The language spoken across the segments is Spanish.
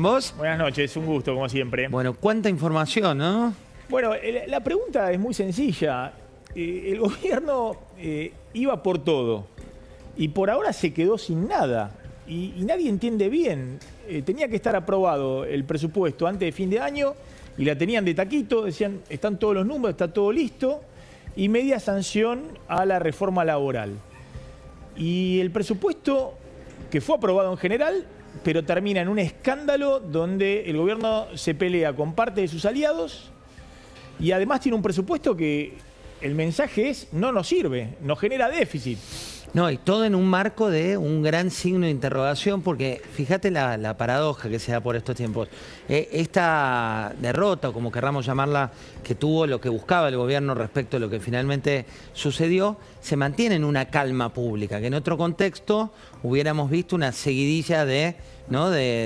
¿Vos? Buenas noches, un gusto como siempre. Bueno, cuánta información, ¿no? Bueno, la pregunta es muy sencilla. El gobierno iba por todo y por ahora se quedó sin nada y nadie entiende bien. Tenía que estar aprobado el presupuesto antes de fin de año y la tenían de taquito, decían están todos los números, está todo listo y media sanción a la reforma laboral. Y el presupuesto que fue aprobado en general, pero termina en un escándalo donde el gobierno se pelea con parte de sus aliados y además tiene un presupuesto que el mensaje es no nos sirve, nos genera déficit. No, y todo en un marco de un gran signo de interrogación, porque fíjate la paradoja que se da por estos tiempos. Esta derrota, o como querramos llamarla, que tuvo lo que buscaba el gobierno respecto a lo que finalmente sucedió, se mantiene en una calma pública, que en otro contexto hubiéramos visto una seguidilla de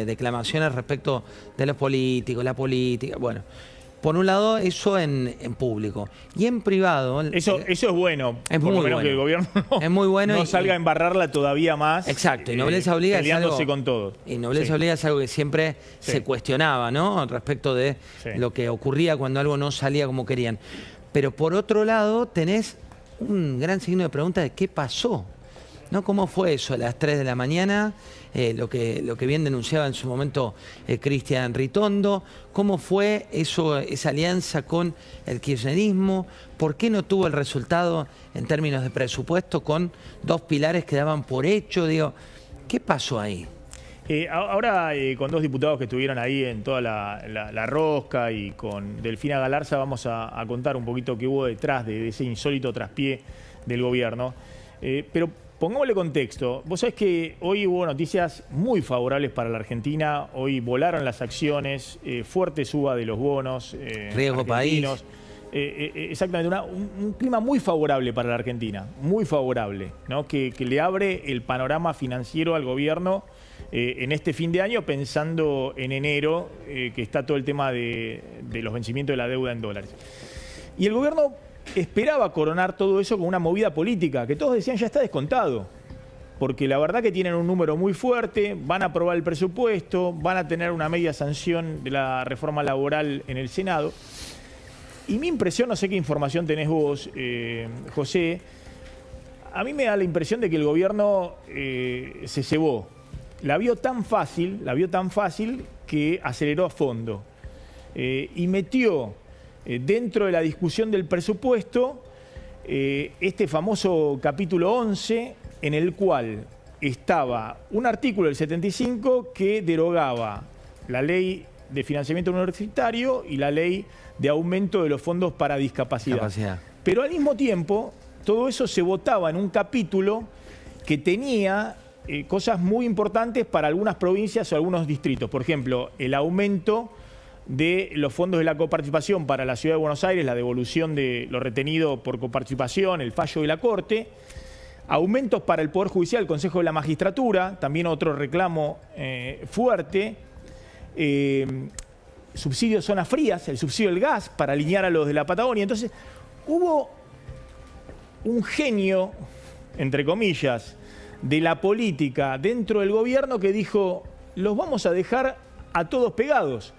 declamaciones respecto de los políticos, la política, bueno. Por un lado, eso en público. Y en privado... Eso es bueno. Es muy bueno. Que el gobierno es muy bueno no salga a embarrarla todavía más. Exacto. Y Nobleza Obliga es algo... con todo. Y Nobleza Obliga es algo que siempre se cuestionaba, ¿no? Respecto de lo que ocurría cuando algo no salía como querían. Pero por otro lado, tenés un gran signo de pregunta de qué pasó. ¿No? ¿Cómo fue eso a las 3 de la mañana? Lo que bien denunciaba en su momento Cristian Ritondo. ¿Cómo fue eso, esa alianza con el kirchnerismo? ¿Por qué no tuvo el resultado en términos de presupuesto con dos pilares que daban por hecho? Digo, ¿qué pasó ahí? Ahora con dos diputados que estuvieron ahí en toda la rosca y con Delfina Galarza vamos a contar un poquito qué hubo detrás de ese insólito traspié del gobierno. Pero pongámosle contexto. Vos sabés que hoy hubo noticias muy favorables para la Argentina. Hoy volaron las acciones, fuerte suba de los bonos riesgo país. Exactamente, un clima muy favorable para la Argentina, muy favorable, ¿no? Que le abre el panorama financiero al gobierno en este fin de año, pensando en enero, que está todo el tema de los vencimientos de la deuda en dólares. Y el gobierno esperaba coronar todo eso con una movida política, que todos decían ya está descontado, porque la verdad que tienen un número muy fuerte, van a aprobar el presupuesto, van a tener una media sanción de la reforma laboral en el Senado. Y mi impresión, no sé qué información tenés vos, José, a mí me da la impresión de que el gobierno se cebó. La vio tan fácil que aceleró a fondo y metió dentro de la discusión del presupuesto este famoso capítulo 11 en el cual estaba un artículo del 75 que derogaba la ley de financiamiento universitario y la ley de aumento de los fondos para discapacidad. Pero al mismo tiempo todo eso se votaba en un capítulo que tenía cosas muy importantes para algunas provincias o algunos distritos. Por ejemplo, el aumento de los fondos de la coparticipación para la Ciudad de Buenos Aires, la devolución de lo retenido por coparticipación, el fallo de la Corte, aumentos para el Poder Judicial, el Consejo de la Magistratura, también otro reclamo fuerte, subsidio de zonas frías, el subsidio del gas para alinear a los de la Patagonia. Entonces, hubo un genio, entre comillas, de la política dentro del gobierno que dijo, los vamos a dejar a todos pegados.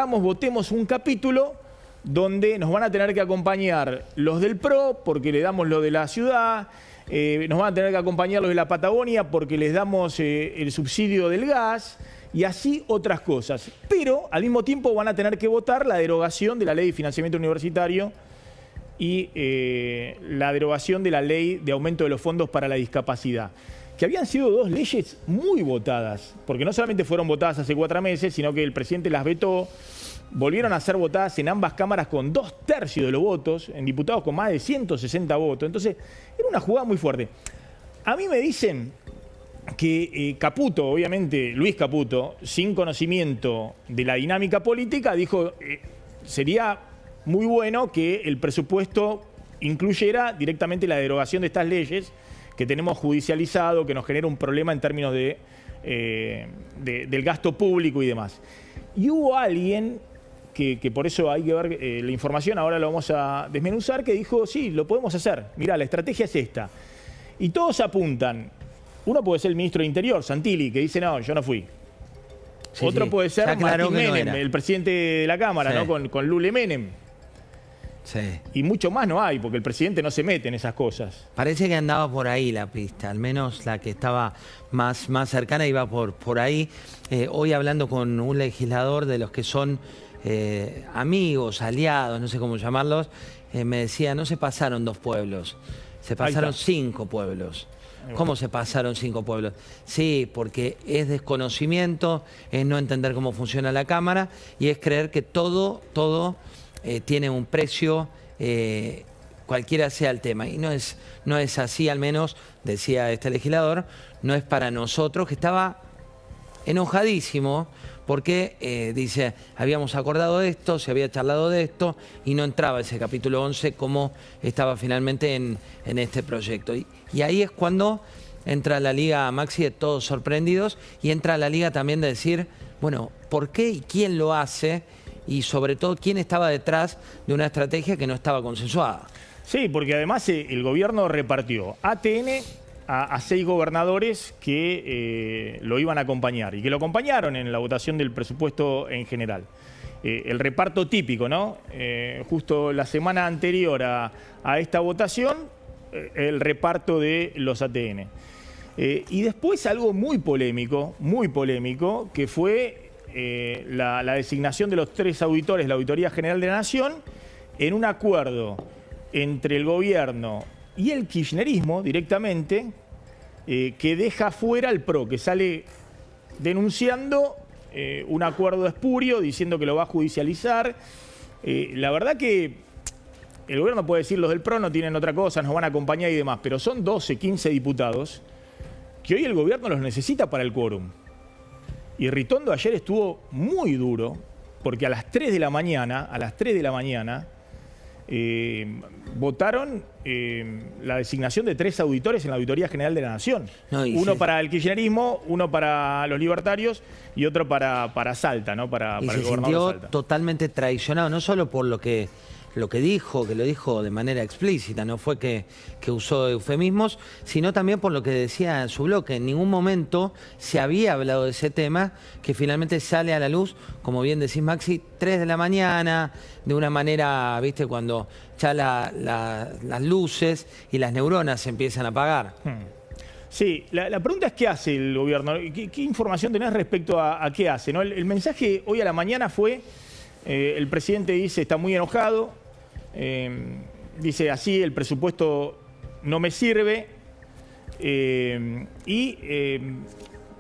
Votemos un capítulo donde nos van a tener que acompañar los del PRO porque le damos lo de la ciudad, nos van a tener que acompañar los de la Patagonia porque les damos el subsidio del gas y así otras cosas. Pero al mismo tiempo van a tener que votar la derogación de la ley de financiamiento universitario y la derogación de la ley de aumento de los fondos para la discapacidad, que habían sido dos leyes muy votadas, porque no solamente fueron votadas hace 4 meses, sino que el presidente las vetó, volvieron a ser votadas en ambas cámaras con 2/3 de los votos, en diputados con más de 160 votos. Entonces, era una jugada muy fuerte. A mí me dicen que Caputo, obviamente, Luis Caputo, sin conocimiento de la dinámica política, dijo sería muy bueno que el presupuesto incluyera directamente la derogación de estas leyes que tenemos judicializado, que nos genera un problema en términos del gasto público y demás. Y hubo alguien que por eso hay que ver la información, ahora lo vamos a desmenuzar, que dijo, sí, lo podemos hacer. Mirá, la estrategia es esta. Y todos apuntan. Uno puede ser el ministro de Interior, Santilli, que dice, no, yo no fui. Sí, Otro sí. puede ser Ya aclaró Martín que no Menem, era. el presidente de la Cámara, Sí. ¿no? Con Lule Menem. Sí. Y mucho más no hay, porque el presidente no se mete en esas cosas. Parece que andaba por ahí la pista, al menos la que estaba más cercana iba por ahí. Hoy hablando con un legislador de los que son amigos, aliados, no sé cómo llamarlos, me decía, no se pasaron 2 pueblos, se pasaron 5 pueblos. ¿Cómo se pasaron 5 pueblos? Sí, porque es desconocimiento, es no entender cómo funciona la Cámara y es creer que todo tiene un precio, cualquiera sea el tema. Y no es así, al menos, decía este legislador, no es para nosotros, que estaba enojadísimo porque, dice, habíamos acordado de esto, se había charlado de esto y no entraba ese capítulo 11 como estaba finalmente en este proyecto. Y ahí es cuando entra la Liga, Maxi, de todos sorprendidos, y entra la Liga también de decir, bueno, ¿por qué y quién lo hace? Y sobre todo, ¿quién estaba detrás de una estrategia que no estaba consensuada? Sí, porque además el gobierno repartió ATN a 6 gobernadores que lo iban a acompañar y que lo acompañaron en la votación del presupuesto en general. El reparto típico, ¿no? Justo la semana anterior a esta votación, el reparto de los ATN. Y después algo muy polémico, que fue la designación de los 3 auditores, la Auditoría General de la Nación, en un acuerdo entre el gobierno y el kirchnerismo directamente, que deja fuera al PRO, que sale denunciando un acuerdo espurio, diciendo que lo va a judicializar. La verdad que el gobierno puede decir, los del PRO no tienen otra cosa, nos van a acompañar y demás, pero son 12, 15 diputados que hoy el gobierno los necesita para el quórum. Y Ritondo ayer estuvo muy duro, porque a las 3 de la mañana, votaron la designación de 3 auditores en la Auditoría General de la Nación. No, uno para el kirchnerismo, uno para los libertarios y otro para Salta, ¿no? Para Y el se gobernador sintió de Salta. totalmente traicionado, no solo por lo que dijo, que lo dijo de manera explícita, no fue que usó eufemismos, sino también por lo que decía en su bloque. En ningún momento se había hablado de ese tema, que finalmente sale a la luz, como bien decís, Maxi, 3 de la mañana, de una manera, viste, cuando ya las luces y las neuronas se empiezan a apagar. Sí, la pregunta es ¿qué hace el gobierno? ¿Qué información tenés respecto a qué hace, ¿no? El mensaje hoy a la mañana fue, el presidente dice, está muy enojado, dice así, el presupuesto no me sirve,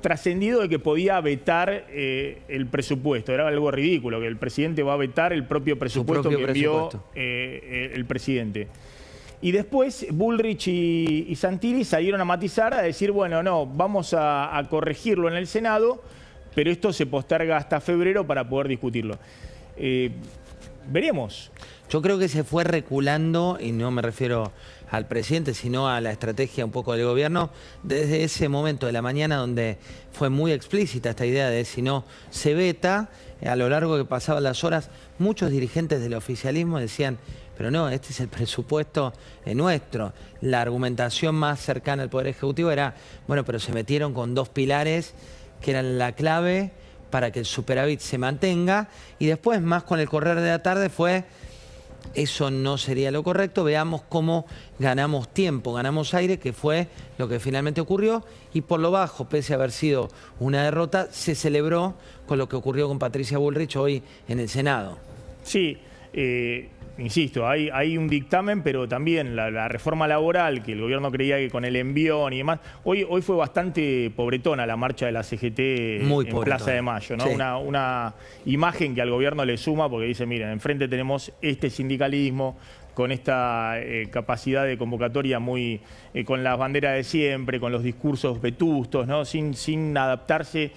trascendido de que podía vetar el presupuesto. Era algo ridículo, que el presidente va a vetar el propio presupuesto que envió el presidente. Y después Bullrich y Santilli salieron a matizar, a decir, bueno, no, vamos a corregirlo en el Senado, pero esto se posterga hasta febrero para poder discutirlo. Veremos. Yo creo que se fue reculando, y no me refiero al presidente, sino a la estrategia un poco del gobierno, desde ese momento de la mañana donde fue muy explícita esta idea de si no se veta, a lo largo que pasaban las horas, muchos dirigentes del oficialismo decían, pero no, este es el presupuesto nuestro. La argumentación más cercana al Poder Ejecutivo era, bueno, pero se metieron con 2 pilares que eran la clave para que el superávit se mantenga, y después, más con el correr de la tarde, fue, eso no sería lo correcto, veamos cómo ganamos tiempo, ganamos aire, que fue lo que finalmente ocurrió, y por lo bajo, pese a haber sido una derrota, se celebró con lo que ocurrió con Patricia Bullrich hoy en el Senado. Sí, insisto, hay un dictamen, pero también la reforma laboral, que el gobierno creía que con el envión y demás, hoy fue bastante pobretona la marcha de la CGT en Plaza de Mayo, ¿no? Sí. Una imagen que al gobierno le suma, porque dice, miren, enfrente tenemos este sindicalismo con esta capacidad de convocatoria muy con las banderas de siempre, con los discursos vetustos, ¿no? sin adaptarse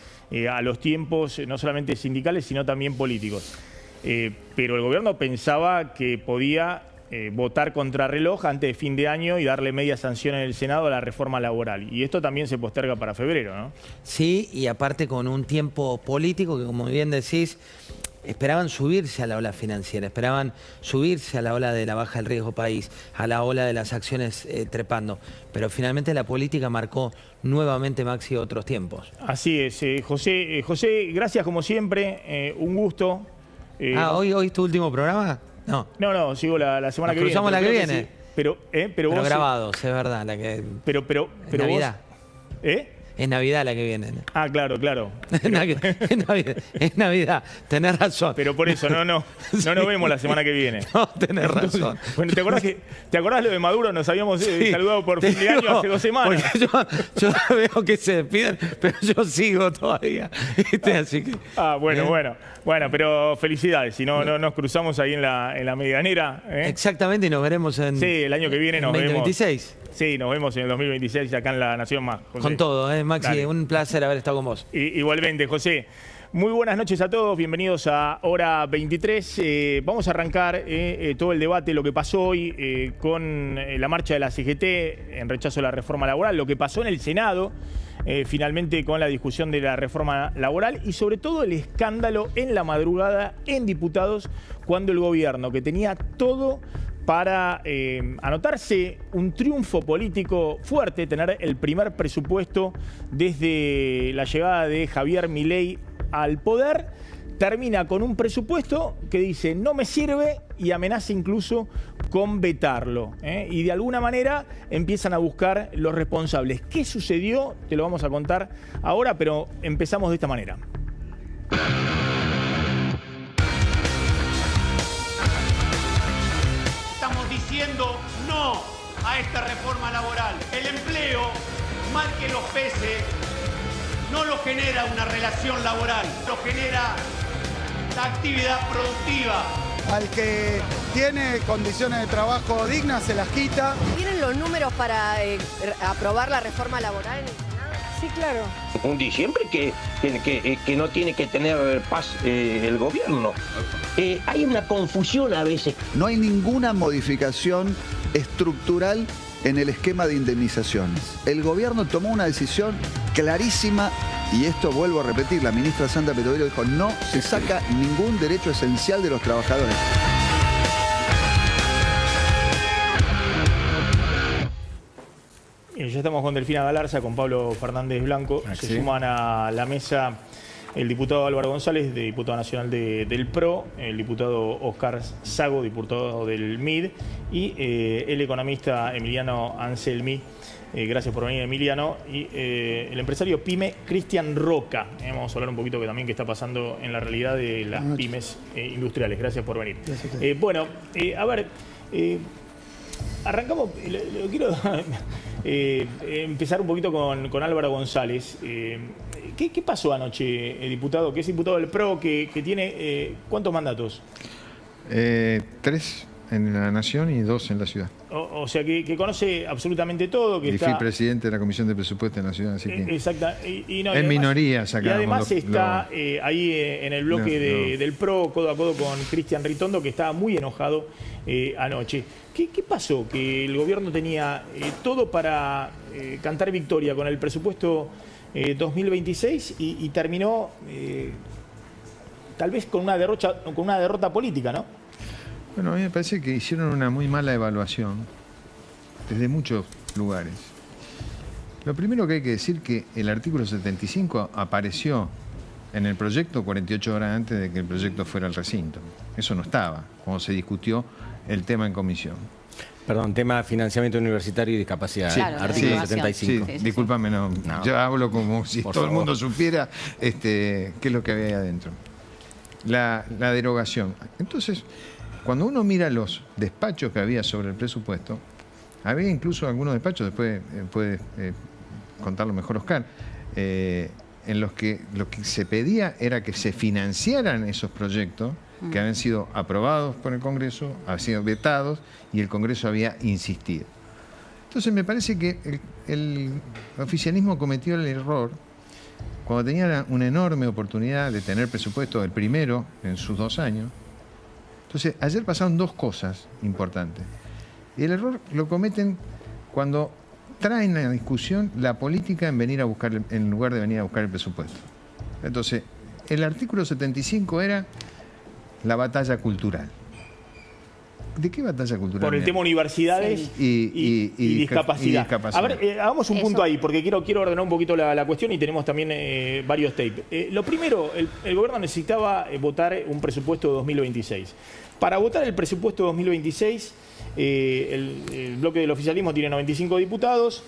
a los tiempos, no solamente sindicales, sino también políticos. Pero el gobierno pensaba que podía votar contrarreloj antes de fin de año y darle media sanción en el Senado a la reforma laboral. Y esto también se posterga para febrero, ¿no? Sí, y aparte con un tiempo político que, como bien decís, esperaban subirse a la ola financiera, esperaban subirse a la ola de la baja del riesgo país, a la ola de las acciones trepando. Pero finalmente la política marcó nuevamente, Maxi, otros tiempos. Así es, José. José, gracias como siempre, un gusto. ¿Hoy es tu último programa? No. No, sigo la semana que viene. Cruzamos la que viene. Sí. Pero vos, grabados, es verdad. La que... Pero Navidad. Vos, Es Navidad la que viene. Ah, claro. Es Navidad, tenés razón. Pero por eso, no nos vemos la semana que viene. No, tenés razón. Bueno, ¿te acordás lo de Maduro? Nos habíamos saludado por fin de año hace 2 semanas. Yo veo que se despiden, pero yo sigo todavía. Así que, Bueno, pero felicidades. Si no nos cruzamos ahí en la medianera. Exactamente, y nos veremos Sí, el año que viene nos 2026. vemos. Sí, nos vemos en el 2026 acá en La Nación Más. José. Con todo, Maxi, dale. Un placer haber estado con vos. Igualmente, José. Muy buenas noches a todos, bienvenidos a Hora 23. Vamos a arrancar todo el debate, lo que pasó hoy con la marcha de la CGT en rechazo a la reforma laboral, lo que pasó en el Senado, finalmente con la discusión de la reforma laboral y sobre todo el escándalo en la madrugada en diputados cuando el gobierno, que tenía todo para anotarse un triunfo político fuerte, tener el primer presupuesto desde la llegada de Javier Milei al poder, termina con un presupuesto que dice no me sirve y amenaza incluso con vetarlo. Y de alguna manera empiezan a buscar los responsables. ¿Qué sucedió? Te lo vamos a contar ahora, pero empezamos de esta manera. Estamos diciendo no a esta reforma laboral. El empleo, mal que los pese, no lo genera una relación laboral, lo genera la actividad productiva. Al que tiene condiciones de trabajo dignas se las quita. ¿Tienen los números para aprobar la reforma laboral en el Senado? Sí, claro. Un diciembre que no tiene que tener paz el gobierno. Hay una confusión a veces. No hay ninguna modificación estructural en el esquema de indemnizaciones. El gobierno tomó una decisión clarísima y esto vuelvo a repetir, la ministra Sandra Petovelo dijo no se saca ningún derecho esencial de los trabajadores. Ya estamos con Delfina Galarza, con Pablo Fernández Blanco. Se suman a la mesa el diputado Álvaro González, diputado nacional del PRO, el diputado Oscar Sago, diputado del MID, y el economista Emiliano Anselmi. Gracias por venir, Emiliano. Y el empresario pyme Cristian Roca. Vamos a hablar un poquito también qué está pasando en la realidad de las pymes industriales. Gracias por venir. Bueno, a ver, arrancamos. Quiero empezar un poquito con Álvaro González. ¿Qué pasó anoche, diputado? Que es diputado del PRO, que tiene ¿cuántos mandatos? 3 en la Nación y 2 en la ciudad. O sea, que conoce absolutamente todo. Que fui presidente de la Comisión de Presupuesto en la ciudad, así que... Exacto. En minoría sacamos. Y además está ahí en el bloque del PRO, codo a codo con Cristian Ritondo, que estaba muy enojado anoche. ¿Qué pasó? Que el gobierno tenía todo para cantar victoria con el presupuesto 2026 y terminó tal vez con una derrota política, ¿no? Bueno, a mí me parece que hicieron una muy mala evaluación desde muchos lugares. Lo primero que hay que decir que el artículo 75 apareció en el proyecto 48 horas antes de que el proyecto fuera al recinto. Eso no estaba cuando se discutió el tema en comisión. Perdón, tema financiamiento universitario y discapacidad. Sí, claro, artículo 75. Sí, discúlpame, no. Yo hablo como si todo el mundo supiera qué es lo que había ahí adentro. La derogación. Entonces, cuando uno mira los despachos que había sobre el presupuesto, había incluso algunos despachos, después puede contarlo mejor Oscar, en los que lo que se pedía era que se financiaran esos proyectos que habían sido aprobados por el Congreso, habían sido vetados y el Congreso había insistido. Entonces me parece que el oficialismo cometió el error cuando tenía una enorme oportunidad de tener presupuesto, el primero en sus 2 años. Entonces ayer pasaron 2 cosas importantes. Y el error lo cometen cuando traen a la discusión la política en lugar de venir a buscar el presupuesto. Entonces, el artículo 75 era la batalla cultural. ¿De qué batalla cultural? Por el tema universidades y discapacidad. A ver, hagamos un punto ahí, porque quiero ordenar un poquito la cuestión y tenemos también varios tapes. Lo primero, el gobierno necesitaba votar un presupuesto de 2026. Para votar el presupuesto de 2026, el bloque del oficialismo tiene 95 diputados,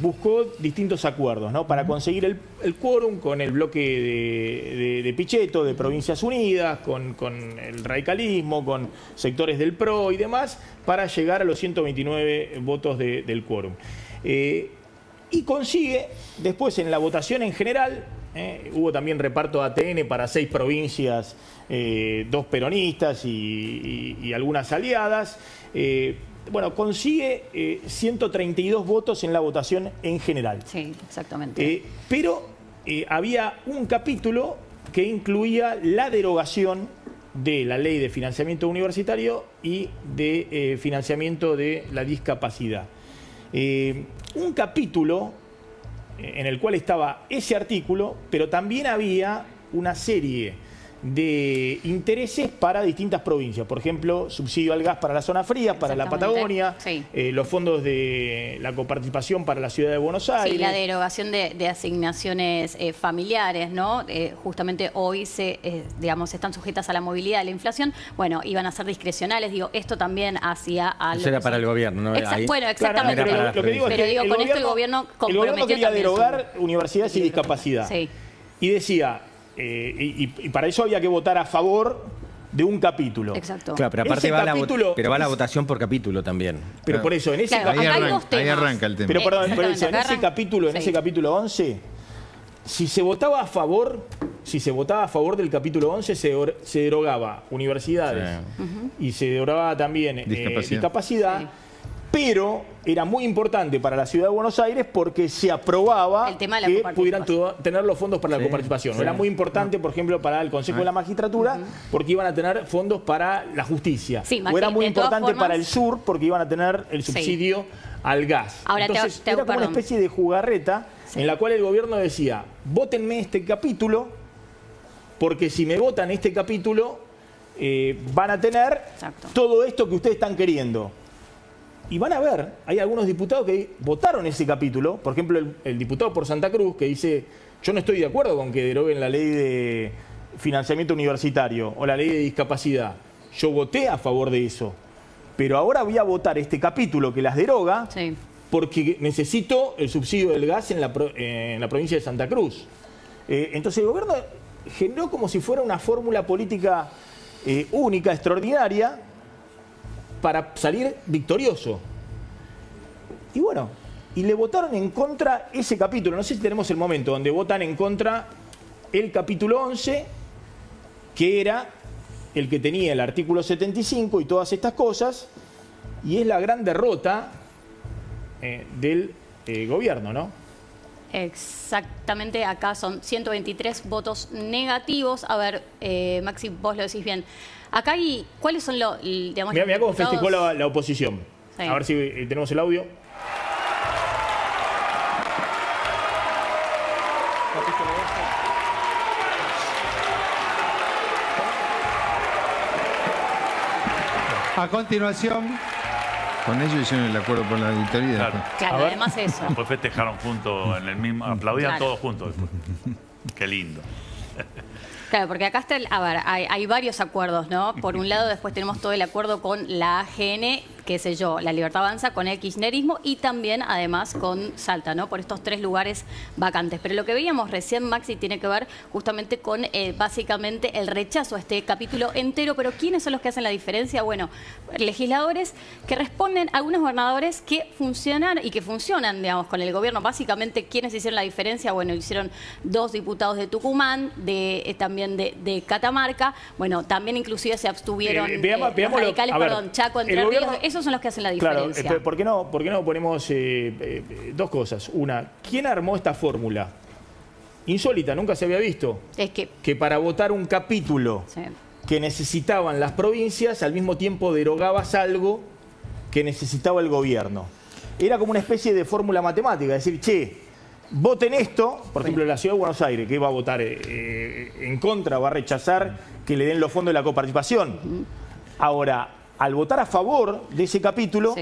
buscó distintos acuerdos, ¿no? Para conseguir el quórum con el bloque de Pichetto, de Provincias Unidas, con el radicalismo, con sectores del PRO y demás, para llegar a los 129 votos del quórum. Y consigue, después en la votación en general, hubo también reparto de ATN para 6 provincias, 2 peronistas y algunas aliadas. Bueno, consigue 132 votos en la votación en general. Sí, exactamente. Pero había un capítulo que incluía la derogación de la ley de financiamiento universitario y de financiamiento de la discapacidad. Un capítulo en el cual estaba ese artículo, pero también había una serie de intereses para distintas provincias. Por ejemplo, subsidio al gas para la zona fría, para la Patagonia, los fondos de la coparticipación para la ciudad de Buenos Aires. Sí, la derogación de asignaciones familiares, ¿no? Justamente hoy digamos, están sujetas a la movilidad, a la inflación. Bueno, iban a ser discrecionales. Digo, esto también hacía algo. Eso era para el gobierno, ¿no? Bueno, exactamente. Claro, lo que digo es que con esto el gobierno quería derogar universidades y discapacidad. Sí. Y decía... y para eso había que votar a favor de un capítulo. Exacto. Claro, pero aparte va la votación por capítulo también. Pero por eso, en ese ahí arranca el tema. Pero perdón, en ese capítulo 11, si se votaba a favor del capítulo 11, se derogaba universidades y se derogaba también discapacidad. Pero era muy importante para la ciudad de Buenos Aires porque se aprobaba que pudieran tener los fondos para la coparticipación. Era muy importante, por ejemplo, para el Consejo de la Magistratura porque iban a tener fondos para la justicia. O era muy importante para el sur porque iban a tener el subsidio al gas. Ahora, entonces era como una especie de jugarreta en la cual el gobierno decía, vótenme este capítulo porque si me votan este capítulo van a tener todo esto que ustedes están queriendo. Y van a ver, hay algunos diputados que votaron ese capítulo, por ejemplo el diputado por Santa Cruz que dice, yo no estoy de acuerdo con que deroguen la ley de financiamiento universitario o la ley de discapacidad. Yo voté a favor de eso, pero ahora voy a votar este capítulo que las deroga porque necesito el subsidio del gas en la provincia de Santa Cruz. Entonces el gobierno generó como si fuera una fórmula política única, extraordinaria, para salir victorioso. Y bueno, y le votaron en contra ese capítulo. No sé si tenemos el momento donde votan en contra el capítulo 11, que era el que tenía el artículo 75 y todas estas cosas, y es la gran derrota del gobierno, ¿no? Exactamente, acá son 123 votos negativos. A ver, Maxi, vos lo decís bien. Acá hay, ¿cuáles son los, digamos, mirá cómo festejó la oposición. A ver si tenemos el audio. A continuación... Con ellos hicieron el acuerdo por la auditoría. Claro, además eso. Después festejaron juntos en el mismo, aplaudían todos juntos después. Qué lindo. Claro, porque acá está, hay varios acuerdos, ¿no? Por un lado, después tenemos todo el acuerdo con la AGN, qué sé yo, la Libertad Avanza, con el kirchnerismo y también, además, con Salta, ¿no? Por estos 3 lugares vacantes. Pero lo que veíamos recién, Maxi, tiene que ver justamente con, básicamente, el rechazo a este capítulo entero. Pero ¿quiénes son los que hacen la diferencia? Bueno, legisladores que responden, algunos gobernadores que funcionan y que funcionan, digamos, con el gobierno. Básicamente, ¿quiénes hicieron la diferencia? Bueno, hicieron 2 diputados de Tucumán, también de Catamarca. Bueno, también inclusive se abstuvieron los radicales, Chaco, Entre Ríos. Esos son los que hacen la diferencia. Claro, ¿por qué no ponemos 2 cosas? Una, ¿quién armó esta fórmula? Insólita, nunca se había visto. Es que para votar un capítulo que necesitaban las provincias, al mismo tiempo derogabas algo que necesitaba el gobierno. Era como una especie de fórmula matemática, es decir, che, voten esto, por ejemplo, la Ciudad de Buenos Aires, que va a votar en contra, va a rechazar que le den los fondos de la coparticipación. Ahora, al votar a favor de ese capítulo,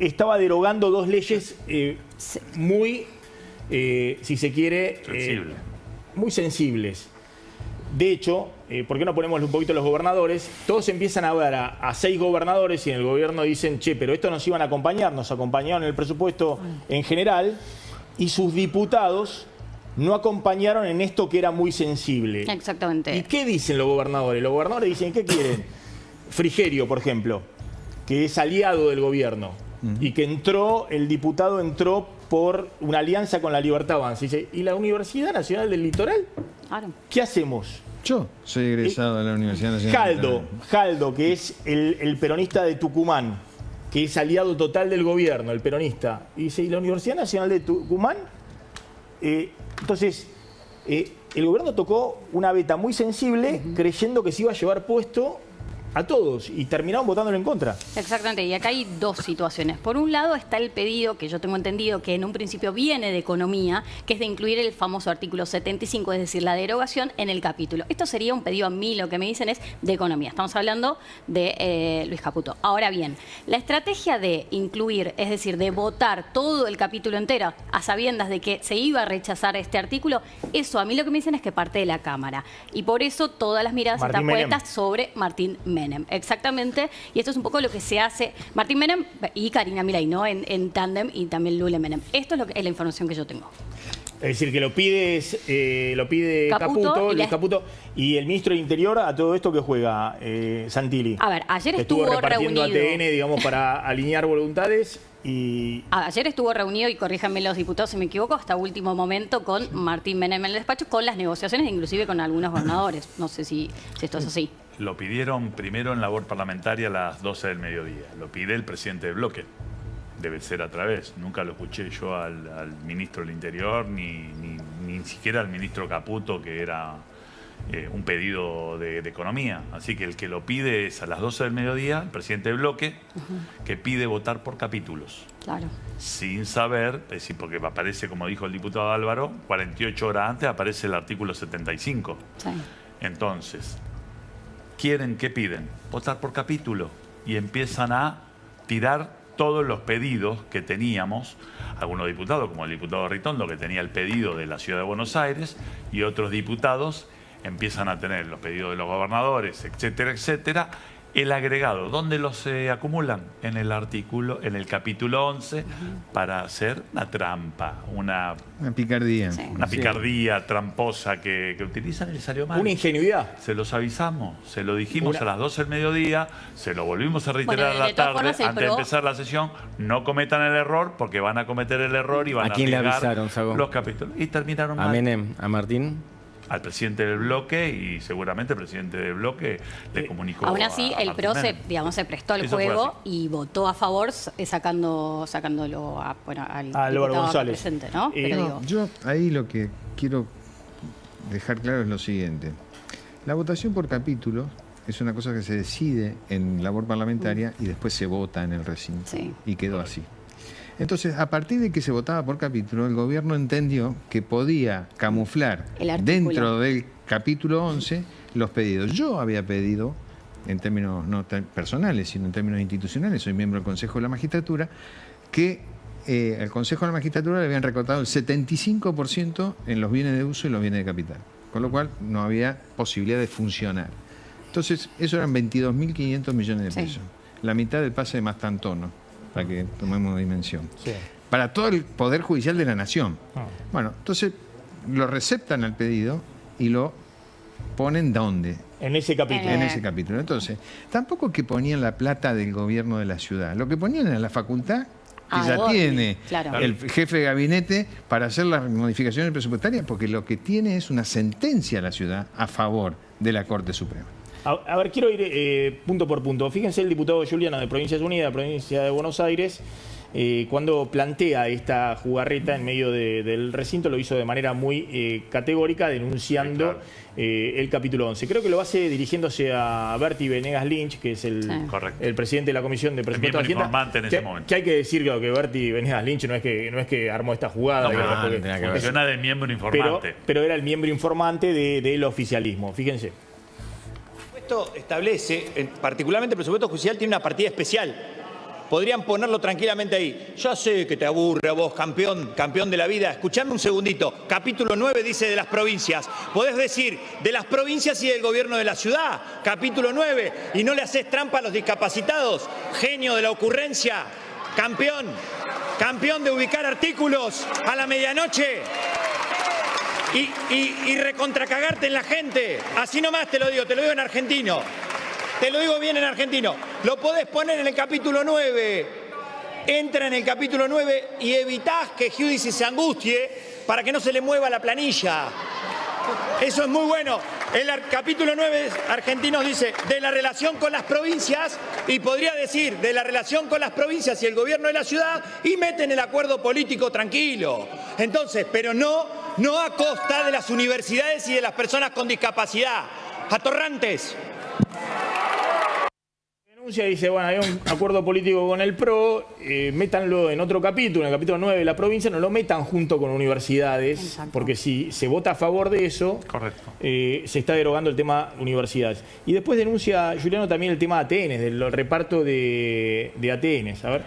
estaba derogando dos leyes muy, si se quiere, muy sensibles. De hecho, ¿por qué no ponemos un poquito los gobernadores? Todos empiezan a ver a 6 gobernadores y en el gobierno dicen, che, pero estos nos iban a acompañar, nos acompañaron en el presupuesto en general y sus diputados no acompañaron en esto que era muy sensible. Exactamente. ¿Y qué dicen los gobernadores? Los gobernadores dicen, ¿qué quieren? Frigerio, por ejemplo, que es aliado del gobierno y que el diputado entró por una alianza con la Libertad Avanza. Dice, ¿y la Universidad Nacional del Litoral? Claro. ¿Qué hacemos? Yo soy egresado de la Universidad Nacional del Litoral. Jaldo, que es el peronista de Tucumán, que es aliado total del gobierno, el peronista. Y dice, ¿y la Universidad Nacional de Tucumán? Entonces, el gobierno tocó una veta muy sensible creyendo que se iba a llevar puesto a todos y terminaron votándolo en contra. Exactamente, y acá hay dos situaciones. Por un lado está el pedido, que yo tengo entendido que en un principio viene de Economía, que es de incluir el famoso artículo 75, es decir, la derogación en el capítulo. Esto sería un pedido, a mí lo que me dicen es de Economía. Estamos hablando de Luis Caputo. Ahora bien, la estrategia de incluir, es decir, de votar todo el capítulo entero a sabiendas de que se iba a rechazar este artículo, eso a mí lo que me dicen es que parte de la Cámara. Y por eso todas las miradas están puestas sobre Martín Menem. Exactamente, y esto es un poco lo que se hace Martín Menem y Karina Milei, ¿no? En tándem, y también Lule Menem. Esto es la información que yo tengo. Es decir, que lo pide Caputo, Luis Caputo, y el ministro del Interior a todo esto que juega Santilli. A ver, ayer estuvo repartiendo reunido. ATN, digamos, para alinear voluntades. Ayer estuvo reunido, y corríjanme los diputados si me equivoco, hasta último momento con Martín Menem en el despacho, con las negociaciones, inclusive con algunos gobernadores. No sé si esto es así. Lo pidieron primero en labor parlamentaria a las 12 del mediodía. Lo pide el presidente del bloque. Debe ser a través. Nunca lo escuché yo al ministro del Interior, ni siquiera al ministro Caputo, que era un pedido de Economía. Así que el que lo pide es a las 12 del mediodía, el presidente del bloque, que pide votar por capítulos. Claro. Sin saber, es decir, porque aparece, como dijo el diputado Álvaro, 48 horas antes aparece el artículo 75. Sí. Entonces, ¿qué piden? Votar por capítulo. Y empiezan a tirar todos los pedidos que teníamos, algunos diputados, como el diputado Ritondo, que tenía el pedido de la Ciudad de Buenos Aires, y otros diputados empiezan a tener los pedidos de los gobernadores, etcétera, etcétera. El agregado, ¿dónde los acumulan? En el artículo, en el capítulo 11, para hacer una trampa, una picardía. Sí. Una picardía tramposa que utilizan y le salió mal. Una ingenuidad. Se los avisamos, se lo dijimos a las 12 del mediodía, se lo volvimos a reiterar a la tarde, formas, antes de empezar la sesión. No cometan el error, porque van a cometer el error y van a quién le arriesgar avisaron, Sago? los capítulos. Y terminaron ¿A mal. Menem? ¿A Martín? Al presidente del bloque, y seguramente el presidente del bloque le comunicó. Aún así, el PRO se prestó al juego y votó a favor, sacándolo al Álvaro González presente, ¿no? Pero yo ahí lo que quiero dejar claro es lo siguiente. La votación por capítulo es una cosa que se decide en labor parlamentaria y después se vota en el recinto. Sí. Y quedó así. Entonces, a partir de que se votaba por capítulo, el gobierno entendió que podía camuflar dentro del capítulo 11 los pedidos. Yo había pedido, en términos no personales, sino en términos institucionales, soy miembro del Consejo de la Magistratura, que al Consejo de la Magistratura le habían recortado el 75% en los bienes de uso y los bienes de capital, con lo cual no había posibilidad de funcionar. Entonces, eso eran 22.500 millones de pesos. La mitad del pase de Mastantono, para que tomemos dimensión. Sí. Para todo el Poder Judicial de la Nación. Bueno, entonces lo receptan al pedido y lo ponen ¿dónde? En ese capítulo. En ese capítulo. Entonces, tampoco que ponían la plata del gobierno de la ciudad. Lo que ponían era la facultad que ya tiene el jefe de gabinete para hacer las modificaciones presupuestarias, porque lo que tiene es una sentencia a la ciudad a favor de la Corte Suprema. A ver, quiero ir punto por punto. Fíjense, el diputado Giuliano de Provincias Unidas, provincia de Buenos Aires, cuando plantea esta jugarreta en medio del recinto, lo hizo de manera muy categórica, denunciando el capítulo 11. Creo que lo hace dirigiéndose a Berti Venegas Lynch, que es el presidente de la Comisión de Presupuesto de Hacienda. Informante en ese momento. Que hay que decir que Berti Venegas Lynch no es que armó esta jugada. Funciona de miembro informante. Pero era el miembro informante del oficialismo. Fíjense. Esto establece, particularmente el presupuesto judicial tiene una partida especial. Podrían ponerlo tranquilamente ahí. Ya sé que te aburre a vos, campeón de la vida. Escuchame un segundito. Capítulo 9 dice de las provincias. Podés decir de las provincias y del gobierno de la ciudad. Capítulo 9. Y no le haces trampa a los discapacitados. Genio de la ocurrencia. Campeón de ubicar artículos a la medianoche. Y recontracagarte en la gente. Así nomás te lo digo en argentino. Te lo digo bien en argentino. Lo podés poner en el capítulo 9. Entra en el capítulo 9 y evitás que Giudice se angustie para que no se le mueva la planilla. Eso es muy bueno. El capítulo 9 argentinos dice de la relación con las provincias y podría decir de la relación con las provincias y el gobierno de la ciudad y meten el acuerdo político tranquilo. Entonces, pero no a costa de las universidades y de las personas con discapacidad. Atorrantes. Denuncia dice, bueno, hay un acuerdo político con el PRO, métanlo en otro capítulo, en el capítulo 9 de la provincia, no lo metan junto con universidades. Exacto. Porque si se vota a favor de eso, se está derogando el tema universidades. Y después denuncia, Juliano, también el tema de ATN, del reparto de ATNs. A ver.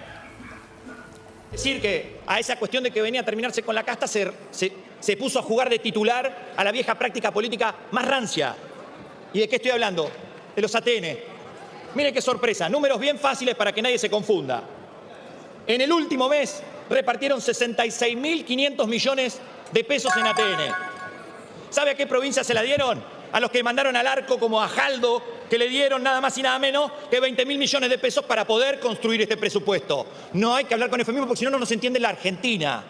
Decir que a esa cuestión de que venía a terminarse con la casta se puso a jugar de titular a la vieja práctica política más rancia. ¿Y de qué estoy hablando? De los ATN. Miren qué sorpresa, números bien fáciles para que nadie se confunda. En el último mes repartieron 66.500 millones de pesos en ATN. ¿Sabe a qué provincia se la dieron? A los que mandaron al arco como a Jaldo, que le dieron nada más y nada menos que 20.000 millones de pesos para poder construir este presupuesto. No hay que hablar con eufemismo porque si no, no se entiende la Argentina.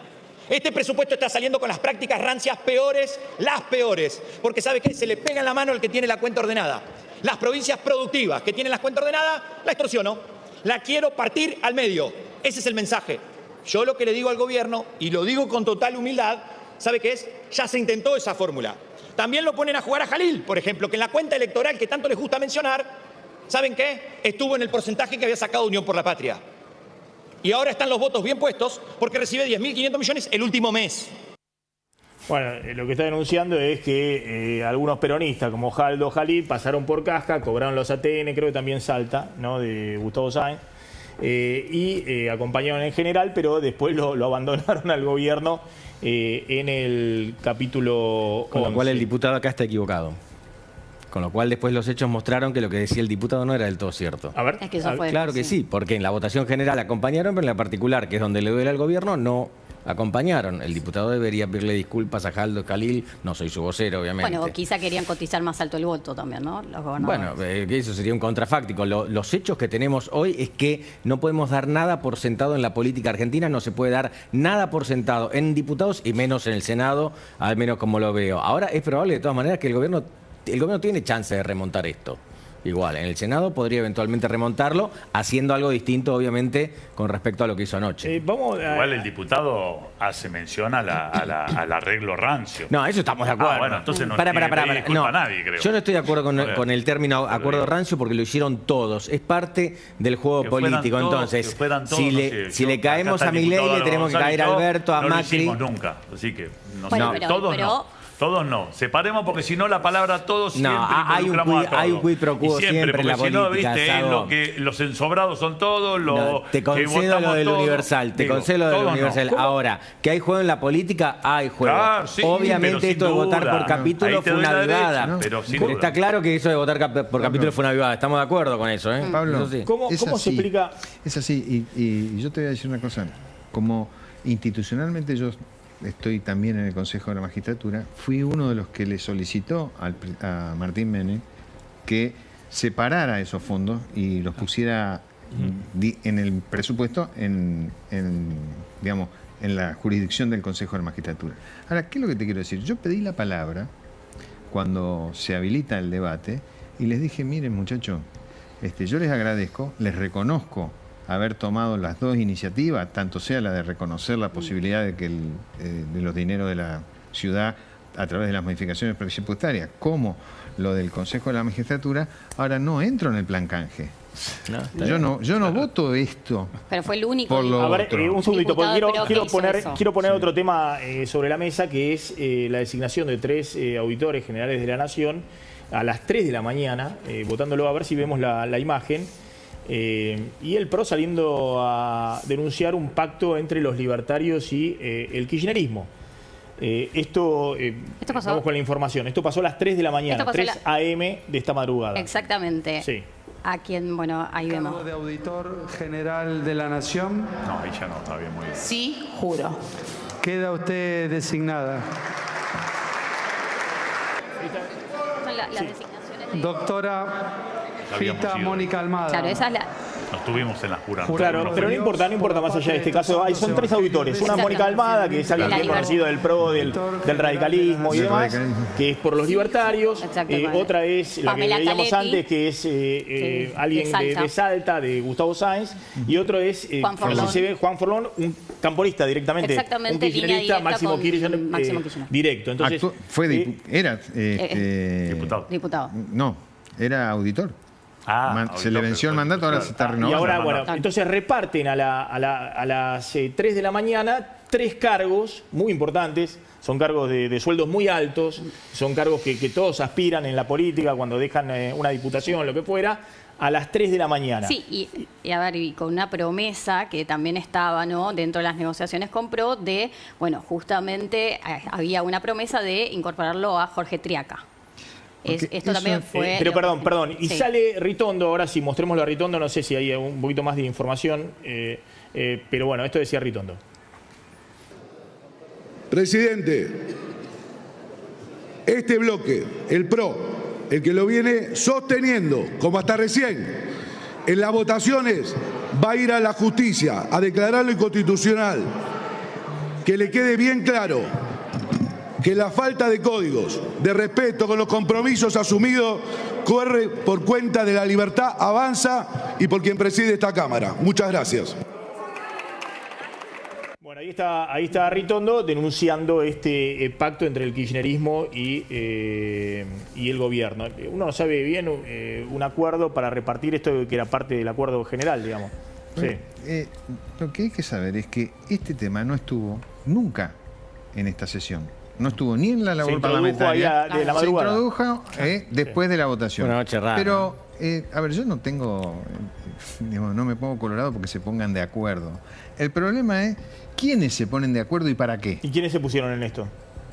Este presupuesto está saliendo con las prácticas rancias peores, las peores. Porque ¿sabe qué? Se le pega en la mano al que tiene la cuenta ordenada. Las provincias productivas que tienen las cuentas ordenadas, la extorsiono. La quiero partir al medio. Ese es el mensaje. Yo lo que le digo al gobierno, y lo digo con total humildad, ¿sabe qué es? Ya se intentó esa fórmula. También lo ponen a jugar a Jalil, por ejemplo, que en la cuenta electoral que tanto les gusta mencionar, ¿saben qué? Estuvo en el porcentaje que había sacado Unión por la Patria. Y ahora están los votos bien puestos porque recibe 10.500 millones el último mes. Bueno, lo que está denunciando es que algunos peronistas como Jaldo Jalil pasaron por Casca, cobraron los ATN, creo que también Salta, ¿no? De Gustavo Sáenz, y acompañaron en general, pero después lo abandonaron al gobierno en el capítulo 11. Con lo cual el diputado acá está equivocado. Con lo cual después los hechos mostraron que lo que decía el diputado no era del todo cierto. A ver. Es que eso fue, claro que sí, porque en la votación general acompañaron, pero en la particular, que es donde le duele al gobierno, no acompañaron. El diputado debería pedirle disculpas a Jaldo Jalil, no soy su vocero, obviamente. Bueno, quizá querían cotizar más alto el voto también, ¿no? Los gobernadores. Bueno, eso sería un contrafáctico. Los hechos que tenemos hoy es que no podemos dar nada por sentado en la política argentina, no se puede dar nada por sentado en diputados y menos en el Senado, al menos como lo veo. Ahora es probable de todas maneras que el gobierno tiene chance de remontar esto. Igual, en el Senado podría eventualmente remontarlo, haciendo algo distinto, obviamente, con respecto a lo que hizo anoche. Igual el diputado hace mención al arreglo rancio. No, eso estamos de acuerdo. Bueno, entonces no tiene disculpa a nadie, creo. Yo no estoy de acuerdo con el término acuerdo rancio porque lo hicieron todos. Es parte del juego político. Entonces, si le caemos a Milei, le tenemos que caer a Alberto, a Macri. No lo hicimos nunca, así que todos no. Todos no. Separemos porque si no la palabra todos siempre involucramos a todos. Hay un quid pro quo siempre en la política. Si no, viste, lo que los ensobrados son todos, te concedo lo del universal, Ahora, que hay juego en la política, hay juego. Claro, sí, obviamente esto de votar por capítulo fue una vivada. ¿No? Pero está claro que eso de votar por capítulo fue una vivada. Estamos de acuerdo con eso, ¿eh? Pablo, ¿cómo se explica? Es así, y yo te voy a decir una cosa. Como institucionalmente yo estoy también en el Consejo de la Magistratura, fui uno de los que le solicitó a Martín Menem que separara esos fondos y los pusiera en el presupuesto digamos, en la jurisdicción del Consejo de la Magistratura. Ahora, ¿qué es lo que te quiero decir? Yo pedí la palabra cuando se habilita el debate y les dije, miren muchachos, yo les agradezco, les reconozco haber tomado las dos iniciativas, tanto sea la de reconocer la posibilidad de que de los dineros de la ciudad a través de las modificaciones presupuestarias, como lo del Consejo de la Magistratura, ahora no entro en el plan canje. No, yo no voto esto. Pero fue el único. A ver, un segundito, porque quiero poner otro tema sobre la mesa, que es la designación de 3 auditores generales de la Nación a las 3 de la mañana, votándolo, a ver si vemos la imagen. Y el PRO saliendo a denunciar un pacto entre los libertarios y el kirchnerismo. Esto pasó, vamos con la información. Esto pasó a las 3 de la mañana, 3 a.m. de esta madrugada. Exactamente. Sí. A quien, bueno, ahí vemos. ¿Cargo de auditor general de la Nación? No, ahí ya no, está bien, muy bien. Sí, juro. Queda usted designada. Son las designaciones de... Doctora Gita Mónica Almada. Claro, esa es la... Nos tuvimos en la juración. Claro, pero no importa más allá de este caso. Son 3 auditores. Una Mónica Almada, que es alguien bien conocido del PRO, del radicalismo y demás, que es por los libertarios. Otra es la que veíamos antes, que es alguien de Salta, de Gustavo Sáenz. Y otro es Juan Forlón, un camporista directamente. Un kirchnerista, Máximo Kirchner directo. Entonces, era diputado. No, era auditor. Se le venció el mandato, ahora se está renovando. Y ahora, bueno, entonces reparten a las 3 de la mañana 3 cargos muy importantes. Son cargos de sueldos muy altos, son cargos que todos aspiran en la política cuando dejan una diputación, lo que fuera, a las 3 de la mañana. Sí, y a ver, y con una promesa que también estaba, ¿no?, dentro de las negociaciones con PRO de, bueno, justamente había una promesa de incorporarlo a Jorge Triaca. Esto también fue... Pero perdón. Y sale Ritondo, ahora sí, mostrémoslo a Ritondo, no sé si hay un poquito más de información, pero bueno, esto decía Ritondo. Presidente, este bloque, el PRO, el que lo viene sosteniendo, como hasta recién, en las votaciones, va a ir a la justicia a declararlo inconstitucional. Que le quede bien claro que la falta de códigos, de respeto con los compromisos asumidos, corre por cuenta de la Libertad Avanza y por quien preside esta Cámara. Muchas gracias. Bueno, ahí está Ritondo denunciando este pacto entre el kirchnerismo y el gobierno. Uno no sabe bien un acuerdo para repartir esto que era parte del acuerdo general, digamos. Bueno, sí. Lo que hay que saber es que este tema no estuvo nunca en esta sesión. No estuvo ni en la labor parlamentaria. De la madrugada. Se introdujo después de la votación. Una noche rara. Pero, a ver, yo no tengo, digamos, no me pongo colorado porque se pongan de acuerdo. El problema es quiénes se ponen de acuerdo y para qué. ¿Y quiénes se pusieron en esto?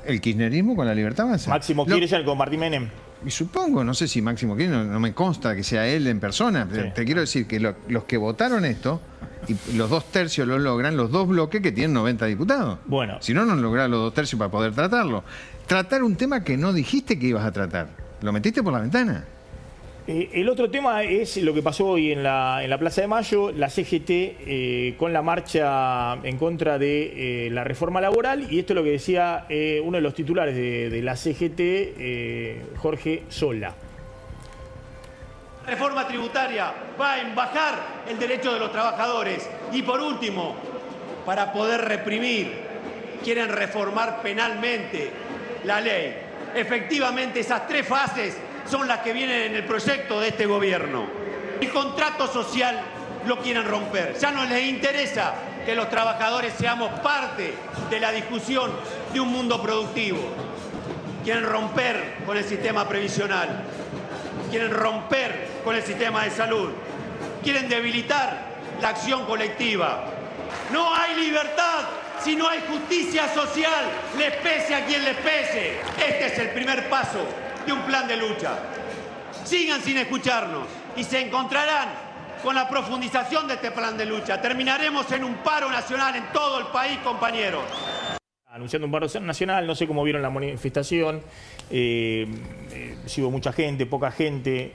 El kirchnerismo con la Libertad Avanza. Máximo Kirchner con Martín Menem. Y supongo, no sé si Máximo Kirchner, no me consta que sea él en persona. Sí. Te quiero decir que los que votaron esto, y los 2/3 lo logran los 2 bloques que tienen 90 diputados. Bueno. Si no, no logran los 2/3 para poder tratarlo. Tratar un tema que no dijiste que ibas a tratar. Lo metiste por la ventana. El otro tema es lo que pasó hoy en la Plaza de Mayo, la CGT con la marcha en contra de la reforma laboral, y esto es lo que decía uno de los titulares de la CGT, Jorge Sola. La reforma tributaria va a embajar el derecho de los trabajadores. Y por último, para poder reprimir, quieren reformar penalmente la ley. Efectivamente, esas 3 fases son las que vienen en el proyecto de este gobierno. El contrato social lo quieren romper. Ya no les interesa que los trabajadores seamos parte de la discusión de un mundo productivo. Quieren romper con el sistema previsional. Quieren romper con el sistema de salud. Quieren debilitar la acción colectiva. No hay libertad si no hay justicia social, les pese a quien les pese. Este es el primer paso de un plan de lucha. Sigan sin escucharnos y se encontrarán con la profundización de este plan de lucha. Terminaremos en un paro nacional en todo el país, compañeros. Anunciando un paro nacional, no sé cómo vieron la manifestación, si hubo mucha gente, poca gente.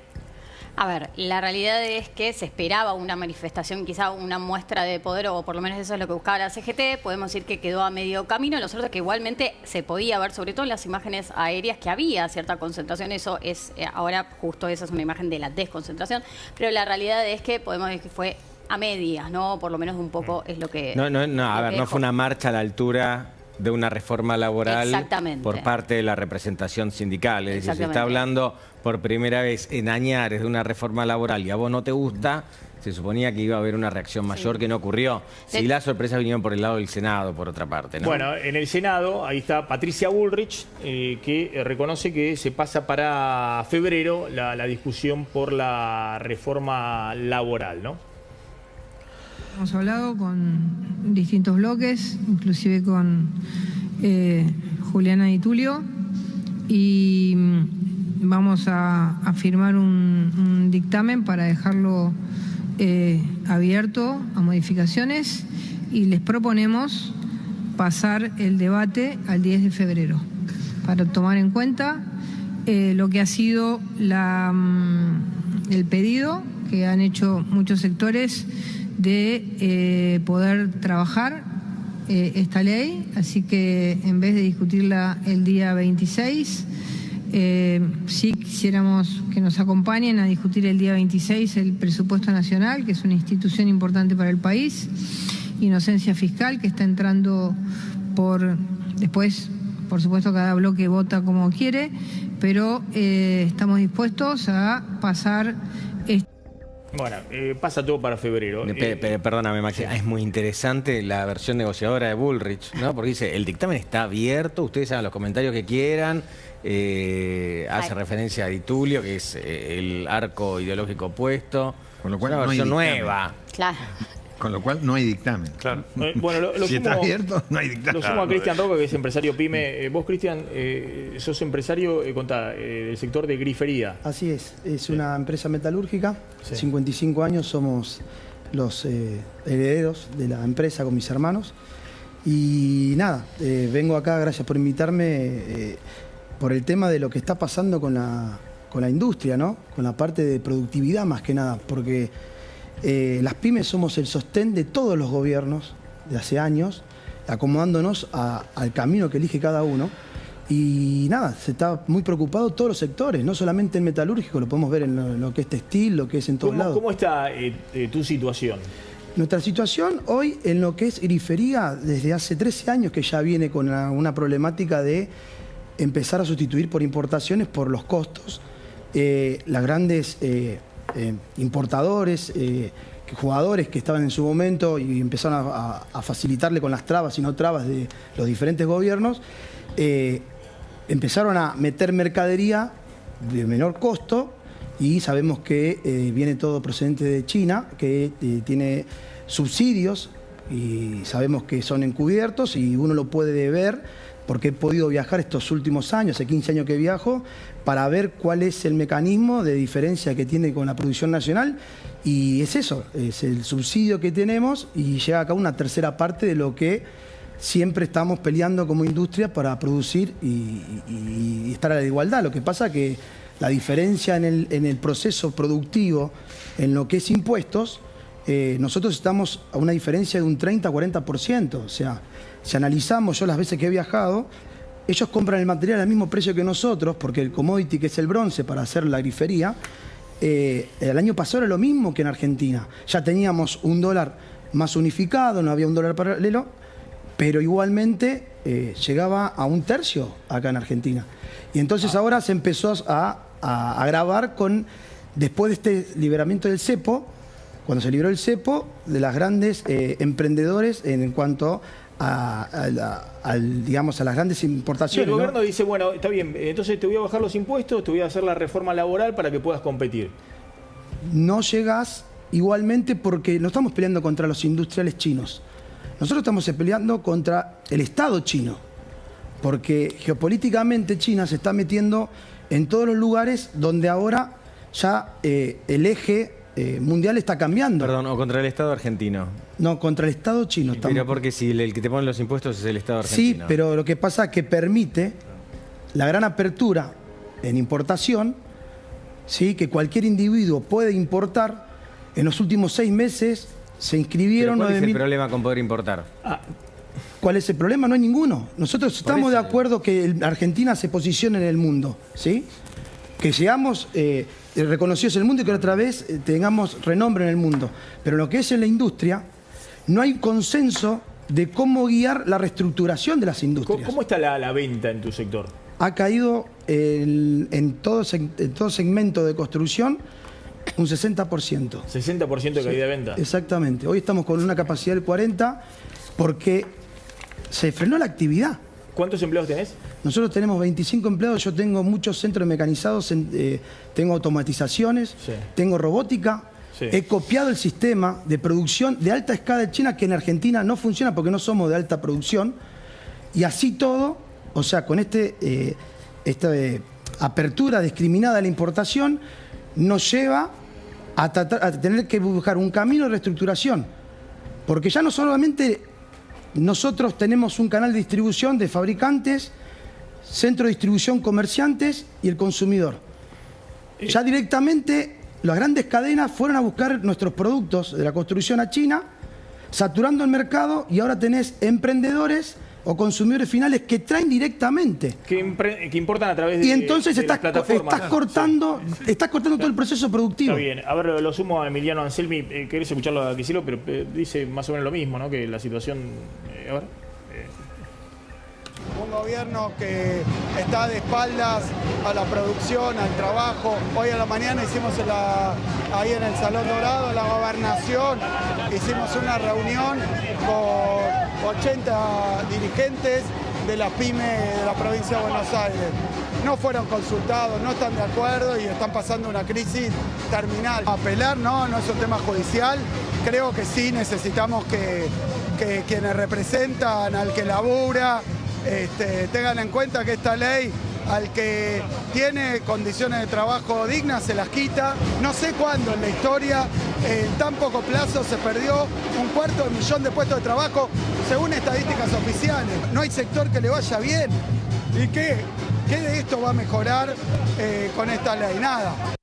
A ver, la realidad es que se esperaba una manifestación, quizá una muestra de poder, o por lo menos eso es lo que buscaba la CGT. Podemos decir que quedó a medio camino. Lo cierto es que igualmente se podía ver, sobre todo en las imágenes aéreas, que había cierta concentración. Eso es, ahora justo esa es una imagen de la desconcentración. Pero la realidad es que podemos decir que fue a medias, ¿no? Por lo menos un poco es lo que... No, a ver, no fue una marcha a la altura de una reforma laboral por parte de la representación sindical. Es decir, se está hablando por primera vez en Añares de una reforma laboral y a vos no te gusta, se suponía que iba a haber una reacción mayor que no ocurrió. Sí, las sorpresas vinieron por el lado del Senado, por otra parte, ¿no? Bueno, en el Senado, ahí está Patricia Bullrich, que reconoce que se pasa para febrero la discusión por la reforma laboral, ¿no? Hemos hablado con distintos bloques, inclusive con Juliana y Tulio, y vamos a firmar un dictamen para dejarlo abierto a modificaciones y les proponemos pasar el debate al 10 de febrero para tomar en cuenta lo que ha sido el pedido que han hecho muchos sectores de poder trabajar esta ley, así que en vez de discutirla el día 26, sí quisiéramos que nos acompañen a discutir el día 26 el presupuesto nacional, que es una institución importante para el país, inocencia fiscal, que está entrando después, por supuesto, cada bloque vota como quiere, pero estamos dispuestos a pasar... Bueno, pasa todo para febrero. Perdóname, Maxi, es muy interesante la versión negociadora de Bullrich, ¿no? Porque dice, el dictamen está abierto, ustedes hagan los comentarios que quieran, hace referencia a Di Tulio, que es el arco ideológico opuesto, con lo cual una versión nueva. Claro. Con lo cual no hay dictamen. Claro. Bueno, si está abierto, no hay dictamen. Lo sumo a Cristian Roca, que es empresario PYME. Vos, Cristian, sos empresario del sector de grifería. Así es una empresa metalúrgica. 55 años somos los herederos de la empresa con mis hermanos. Y nada, vengo acá, gracias por invitarme, por el tema de lo que está pasando con la industria, ¿no? Con la parte de productividad más que nada, porque... las pymes somos el sostén de todos los gobiernos de hace años, acomodándonos al camino que elige cada uno. Y nada, se está muy preocupado todos los sectores, no solamente en metalúrgico, lo podemos ver en lo que es textil, lo que es en todos lados. ¿Cómo está tu situación? Nuestra situación hoy en lo que es grifería, desde hace 13 años que ya viene con una problemática de empezar a sustituir por importaciones por los costos. Las grandes... importadores, jugadores que estaban en su momento y empezaron a facilitarle con las trabas y no trabas de los diferentes gobiernos, empezaron a meter mercadería de menor costo y sabemos que viene todo procedente de China, que tiene subsidios y sabemos que son encubiertos y uno lo puede ver porque he podido viajar estos últimos años, hace 15 años que viajo, para ver cuál es el mecanismo de diferencia que tiene con la producción nacional. Y es eso, es el subsidio que tenemos y llega acá una tercera parte de lo que siempre estamos peleando como industria para producir y estar a la igualdad. Lo que pasa que la diferencia en el proceso productivo, en lo que es impuestos, nosotros estamos a una diferencia de un 30-40%. O sea, si analizamos, yo las veces que he viajado, ellos compran el material al mismo precio que nosotros, porque el commodity, que es el bronce para hacer la grifería, el año pasado era lo mismo que en Argentina. Ya teníamos un dólar más unificado, no había un dólar paralelo, pero igualmente llegaba a un tercio acá en Argentina. Y entonces ahora se empezó a agravar después de este liberamiento del cepo, cuando se liberó el cepo, de las grandes emprendedores en cuanto digamos, a las grandes importaciones. Y el gobierno dice, bueno, está bien, entonces te voy a bajar los impuestos, te voy a hacer la reforma laboral para que puedas competir. No llegás igualmente porque no estamos peleando contra los industriales chinos. Nosotros estamos peleando contra el Estado chino, porque geopolíticamente China se está metiendo en todos los lugares donde ahora ya el eje mundial está cambiando. Perdón, o contra el Estado argentino. No, contra el Estado chino. Pero porque si el que te pone los impuestos es el Estado argentino. Sí, pero lo que pasa es que permite la gran apertura en importación, ¿sí? Que cualquier individuo puede importar. En los últimos 6 meses se inscribieron 9.000... ¿Cuál es el problema con poder importar? ¿Cuál es el problema? No hay ninguno. Nosotros estamos de acuerdo que Argentina se posicione en el mundo, ¿sí? Que seamos reconocidos en el mundo y que otra vez tengamos renombre en el mundo. Pero lo que es en la industria, no hay consenso de cómo guiar la reestructuración de las industrias. ¿Cómo está la venta en tu sector? Ha caído en todo segmento de construcción un 60%. 60% de caída de venta. Exactamente. Hoy estamos con una capacidad del 40% porque se frenó la actividad. ¿Cuántos empleados tenés? Nosotros tenemos 25 empleados, yo tengo muchos centros mecanizados, tengo automatizaciones, tengo robótica. He copiado el sistema de producción de alta escala de China que en Argentina no funciona porque no somos de alta producción. Y así todo, o sea, con esta apertura discriminada a la importación, nos lleva a tener que buscar un camino de reestructuración. Porque ya no solamente nosotros tenemos un canal de distribución de fabricantes, centro de distribución comerciantes y el consumidor. Ya directamente las grandes cadenas fueron a buscar nuestros productos de la construcción a China, saturando el mercado, y ahora tenés emprendedores o consumidores finales que traen directamente. Que importan a través de y entonces de las plataformas. estás cortando todo el proceso productivo. Está bien. A ver, lo sumo a Emiliano Anselmi. Querés escucharlo a Kicillof, pero dice más o menos lo mismo, ¿no? Que la situación... a ver... Un gobierno que está de espaldas a la producción, al trabajo. Hoy a la mañana hicimos ahí en el Salón Dorado, la Gobernación, hicimos una reunión con 80 dirigentes de las pymes de la provincia de Buenos Aires. No fueron consultados, no están de acuerdo y están pasando una crisis terminal. Apelar no es un tema judicial. Creo que sí necesitamos que quienes representan al que labura, tengan en cuenta que esta ley al que tiene condiciones de trabajo dignas se las quita. No sé cuándo en la historia, en tan poco plazo, se perdió 250.000 de puestos de trabajo según estadísticas oficiales. No hay sector que le vaya bien. ¿Y qué de esto va a mejorar con esta ley? Nada.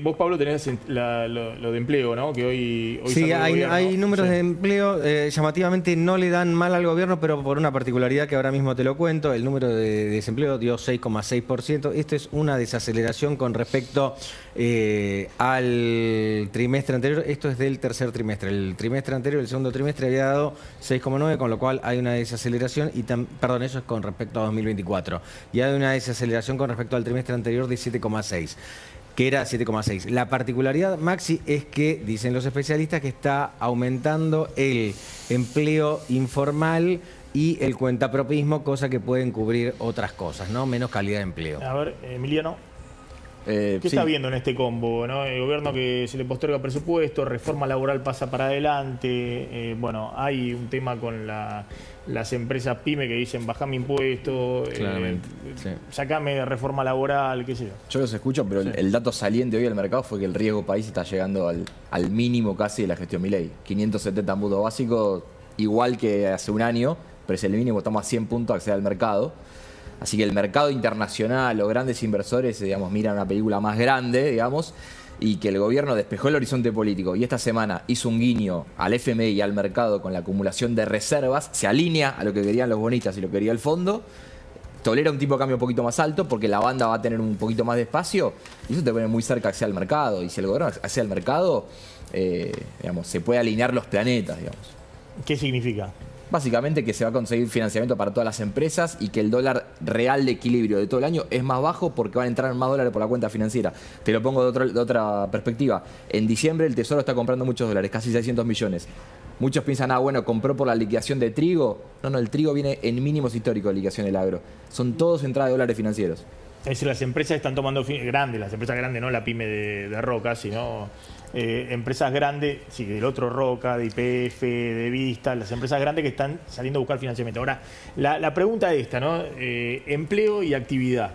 Vos, Pablo, tenés lo de empleo, ¿no? Que hoy sí, hay números de empleo, llamativamente no le dan mal al gobierno, pero por una particularidad que ahora mismo te lo cuento, el número de desempleo dio 6,6%. Esto es una desaceleración con respecto al trimestre anterior. Esto es del tercer trimestre. El trimestre anterior, el segundo trimestre, había dado 6,9%, con lo cual hay una desaceleración. Perdón, eso es con respecto a 2024. Y hay una desaceleración con respecto al trimestre anterior de 7,6%. Que era 7,6. La particularidad, Maxi, es que, dicen los especialistas, que está aumentando el empleo informal y el cuentapropismo, cosa que pueden cubrir otras cosas, ¿no? Menos calidad de empleo. A ver, Emiliano. ¿Qué está viendo en este combo, ¿no? El gobierno que se le posterga presupuesto, reforma laboral pasa para adelante. Bueno, hay un tema con las empresas pyme que dicen bajame impuestos, sacame reforma laboral, qué sé yo. Yo los escucho, pero el dato saliente hoy al mercado fue que el riesgo país está llegando al mínimo casi de la gestión Milei. 570 puntos básicos, igual que hace un año, pero es el mínimo, estamos a 100 puntos a acceder al mercado. Así que el mercado internacional, los grandes inversores, digamos, miran una película más grande, digamos, y que el gobierno despejó el horizonte político y esta semana hizo un guiño al FMI y al mercado con la acumulación de reservas, se alinea a lo que querían los bonistas y lo que quería el fondo, tolera un tipo de cambio un poquito más alto porque la banda va a tener un poquito más de espacio y eso te pone muy cerca hacia el mercado. Y si el gobierno hacia el mercado, digamos, se puede alinear los planetas, digamos. ¿Qué significa? Básicamente que se va a conseguir financiamiento para todas las empresas y que el dólar real de equilibrio de todo el año es más bajo porque van a entrar más dólares por la cuenta financiera. Te lo pongo de otra perspectiva. En diciembre el Tesoro está comprando muchos dólares, casi 600 millones. Muchos piensan, bueno, compró por la liquidación de trigo. No, el trigo viene en mínimos históricos de liquidación del agro. Son todos entradas de dólares financieros. Es decir, las empresas están tomando grandes, las empresas grandes, no la pyme de Roca, sino empresas grandes, sí, del otro Roca, de YPF, de Vista, las empresas grandes que están saliendo a buscar financiamiento. Ahora, la pregunta es esta, ¿no? Empleo y actividad.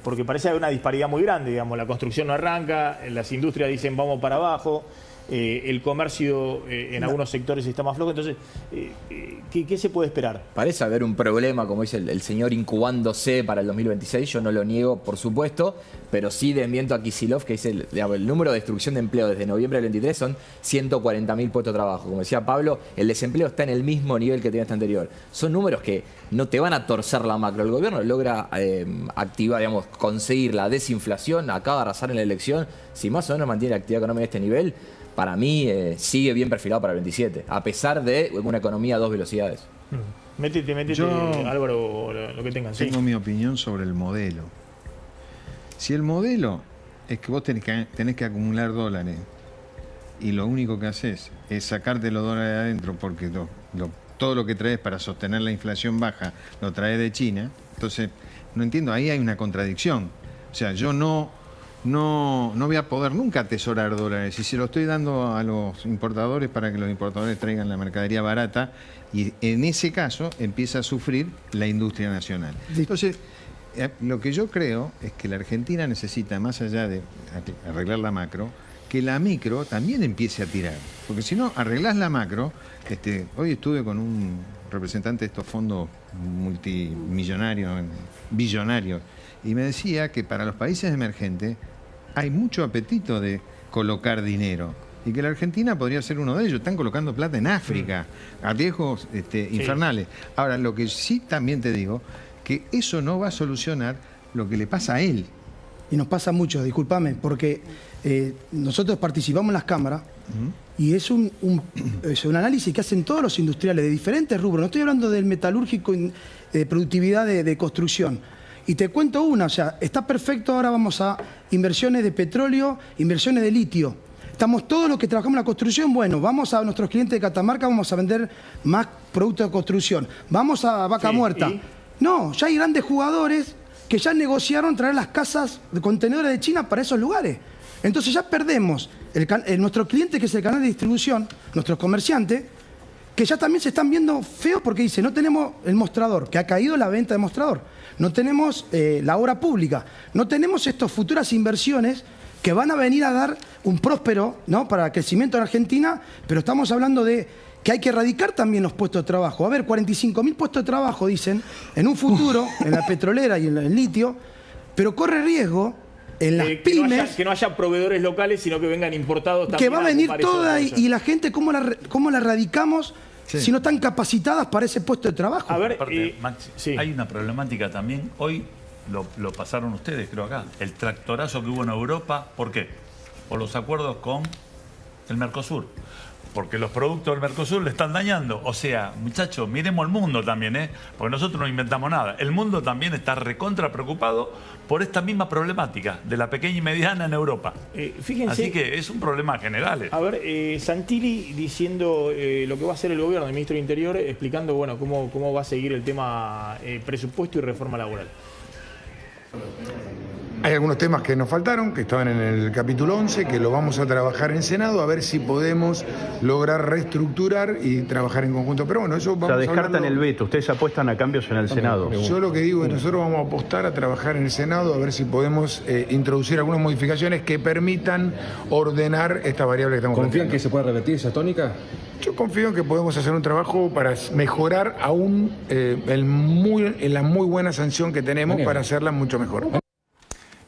Porque parece haber una disparidad muy grande, digamos, la construcción no arranca, las industrias dicen vamos para abajo. el comercio en algunos sectores está más flojo. Entonces, ¿qué se puede esperar? Parece haber un problema, como dice el señor, incubándose para el 2026. Yo no lo niego, por supuesto, pero sí desmiento a Kicillof, que dice el número de destrucción de empleo desde noviembre del 23 son 140.000 puestos de trabajo. Como decía Pablo, el desempleo está en el mismo nivel que tenía este anterior. Son números que no te van a torcer la macro. El gobierno logra activar, digamos, conseguir la desinflación, acaba de arrasar en la elección. Si más o menos mantiene la actividad económica a este nivel, para mí sigue bien perfilado para el 27, a pesar de una economía a 2 velocidades. Métete, Álvaro, lo que tengan. Tengo mi opinión sobre el modelo. Si el modelo es que vos tenés que acumular dólares y lo único que haces es sacarte los dólares de adentro porque todo lo que traes para sostener la inflación baja lo traes de China, entonces no entiendo, ahí hay una contradicción. O sea, yo no voy a poder nunca atesorar dólares y se lo estoy dando a los importadores para que los importadores traigan la mercadería barata y en ese caso empieza a sufrir la industria nacional. Entonces, lo que yo creo es que la Argentina necesita, más allá de arreglar la macro, que la micro también empiece a tirar. Porque si no arreglás la macro, hoy estuve con un representante de estos fondos multimillonarios, billonarios, y me decía que para los países emergentes hay mucho apetito de colocar dinero y que la Argentina podría ser uno de ellos. Están colocando plata en África a riesgos infernales. Ahora, lo que sí también te digo, que eso no va a solucionar lo que le pasa a él. Y nos pasa mucho, discúlpame, porque nosotros participamos en las cámaras y es un análisis que hacen todos los industriales de diferentes rubros. No estoy hablando del metalúrgico, de productividad de construcción. Y te cuento una, o sea, está perfecto, ahora vamos a inversiones de petróleo, inversiones de litio. Estamos todos los que trabajamos en la construcción, bueno, vamos a nuestros clientes de Catamarca, vamos a vender más productos de construcción. Vamos a Vaca Muerta. ¿Y? No, ya hay grandes jugadores que ya negociaron traer las casas de contenedores de China para esos lugares. Entonces ya perdemos nuestro cliente, que es el canal de distribución, nuestros comerciantes, que ya también se están viendo feos porque dice, no tenemos el mostrador, que ha caído la venta de mostrador, no tenemos la obra pública, no tenemos estas futuras inversiones que van a venir a dar un próspero, ¿no?, para el crecimiento en Argentina, pero estamos hablando de que hay que erradicar también los puestos de trabajo. A ver, 45.000 puestos de trabajo, dicen, en un futuro, en la petrolera y en el litio, pero corre riesgo en las pymes... Que no haya proveedores locales, sino que vengan importados también. Que va a venir toda y la gente, ¿cómo la erradicamos si no están capacitadas para ese puesto de trabajo? A ver, Maxi, hay una problemática también. Hoy lo pasaron ustedes, creo acá. El tractorazo que hubo en Europa, ¿por qué? Por los acuerdos con el Mercosur. Porque los productos del Mercosur le están dañando. O sea, muchachos, miremos el mundo también, porque nosotros no inventamos nada. El mundo también está recontra preocupado por esta misma problemática de la pequeña y mediana en Europa. Fíjense, así que es un problema general. A ver, Santilli diciendo lo que va a hacer el gobierno, el ministro del Interior, explicando bueno cómo va a seguir el tema presupuesto y reforma laboral. Hay algunos temas que nos faltaron, que estaban en el capítulo 11, que lo vamos a trabajar en Senado, a ver si podemos lograr reestructurar y trabajar en conjunto. Pero bueno, eso vamos a descartan el veto, ustedes apuestan a cambios en el Senado. Yo lo que digo es que nosotros vamos a apostar a trabajar en el Senado, a ver si podemos introducir algunas modificaciones que permitan ordenar esta variable que estamos planteando. ¿Confían que se pueda revertir esa tónica? Yo confío en que podemos hacer un trabajo para mejorar aún en la muy buena sanción que tenemos para hacerla mucho mejor.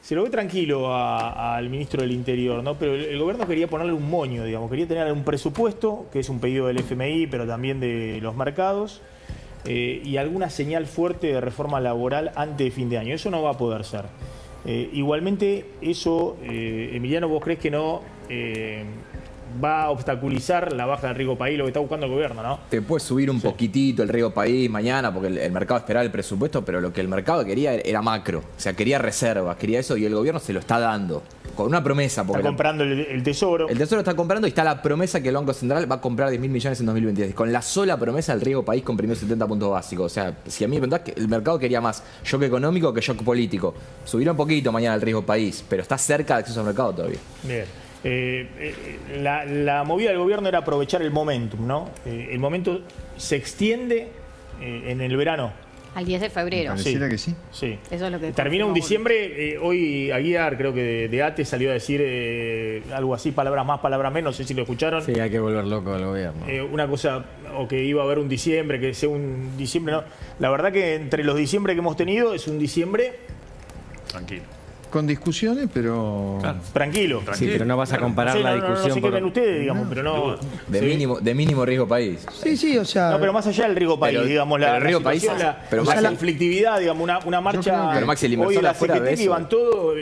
Se lo ve tranquilo al ministro del Interior, ¿no? Pero el gobierno quería ponerle un moño, digamos. Quería tener un presupuesto, que es un pedido del FMI, pero también de los mercados, y alguna señal fuerte de reforma laboral antes de fin de año. Eso no va a poder ser. Igualmente, eso, Emiliano, ¿vos crees que no va a obstaculizar la baja del riesgo país, lo que está buscando el gobierno, ¿no? Te puedes subir un poquitito el riesgo país mañana, porque el mercado esperaba el presupuesto, pero lo que el mercado quería era macro. O sea, quería reservas, quería eso, y el gobierno se lo está dando. Con una promesa. Porque está comprando el Tesoro. El Tesoro está comprando y está la promesa que el Banco Central va a comprar 10.000 millones en 2023. Con la sola promesa, el riesgo país comprimió 70 puntos básicos. O sea, si a mí me preguntás, que el mercado quería más shock económico que shock político. Subirá un poquito mañana el riesgo país, pero está cerca de acceso al mercado todavía. Bien. La movida del gobierno era aprovechar el momentum, ¿no? El momento se extiende en el verano. Al 10 de febrero. Pareciera que sí. Sí. Eso es lo que termina un diciembre. Hoy Aguiar, creo que de ATE, salió a decir algo así, palabras más, palabras menos. No sé si lo escucharon. Sí, hay que volver loco al gobierno. Una cosa, o que iba a haber un diciembre, que sea un diciembre. No. La verdad que entre los diciembre que hemos tenido es un diciembre tranquilo. Con discusiones, pero... Claro. Tranquilo. Sí, pero no vas a comparar la discusión. No sé qué ven ustedes, digamos, pero no... De mínimo riesgo país. Sí, o sea... No, pero más allá del riesgo país, digamos, la riesgo país, pero la conflictividad, digamos, una marcha... Pero Maxi, el hoy inversor la afuera CGT que iban todos,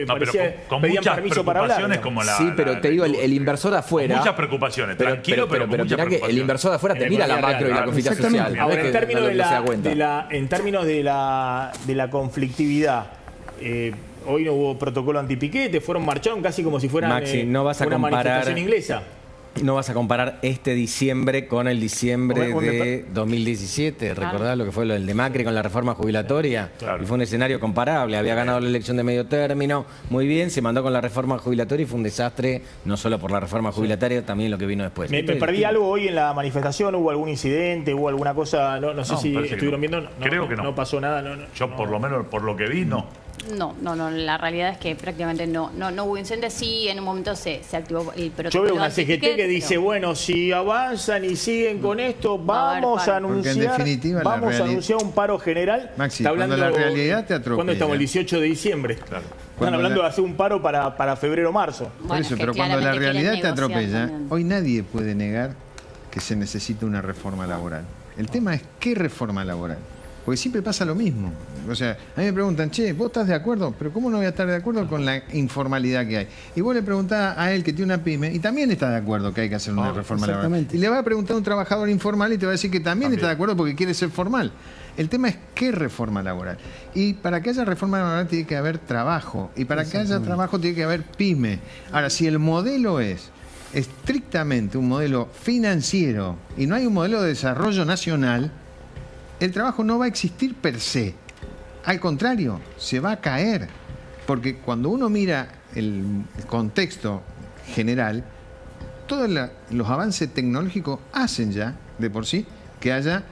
con pedían muchas permiso para hablar. como la, sí, pero te digo, el inversor afuera... Con muchas preocupaciones, tranquilo, pero con muchas mirá que el inversor afuera te mira la macro y la conflictividad social. Ahora, en términos de la conflictividad... Hoy no hubo protocolo antipiquete, marcharon casi como si fueran Maxi, no vas a una manifestación inglesa. No vas a comparar este diciembre con el diciembre de 2017. ¿Recordás lo que fue lo del de Macri con la reforma jubilatoria? Claro. Y fue un escenario comparable. Había ganado la elección de medio término, muy bien, se mandó con la reforma jubilatoria y fue un desastre, no solo por la reforma jubilatoria, también lo que vino después. Me perdí algo hoy en la manifestación, hubo algún incidente, hubo alguna cosa, no sé si estuvieron viendo. Creo que no. No pasó nada. Yo por lo menos, por lo que vi, no. No, la realidad es que prácticamente no hubo incendio. Sí, en un momento se activó el protocolo. Yo veo una CGT que dice, bueno, si avanzan y siguen con esto, vamos a anunciar un paro general. Maxi, cuando la realidad te atropella. ¿Cuándo estamos? El 18 de diciembre. Claro. Están hablando de hacer un paro para febrero-marzo. Por eso, pero cuando la realidad te atropella, hoy nadie puede negar que se necesita una reforma laboral. El tema es qué reforma laboral. Porque siempre pasa lo mismo. O sea, a mí me preguntan, che, ¿vos estás de acuerdo? Pero ¿cómo no voy a estar de acuerdo con la informalidad que hay? Y vos le preguntás a él que tiene una pyme y también está de acuerdo que hay que hacer una reforma laboral. Y le va a preguntar a un trabajador informal y te va a decir que también está de acuerdo porque quiere ser formal. El tema es qué reforma laboral. Y para que haya reforma laboral tiene que haber trabajo. Y para que haya trabajo tiene que haber pyme. Ahora, si el modelo es estrictamente un modelo financiero y no hay un modelo de desarrollo nacional, el trabajo no va a existir per se. Al contrario, se va a caer. Porque cuando uno mira el contexto general, todos los avances tecnológicos hacen ya, de por sí, que haya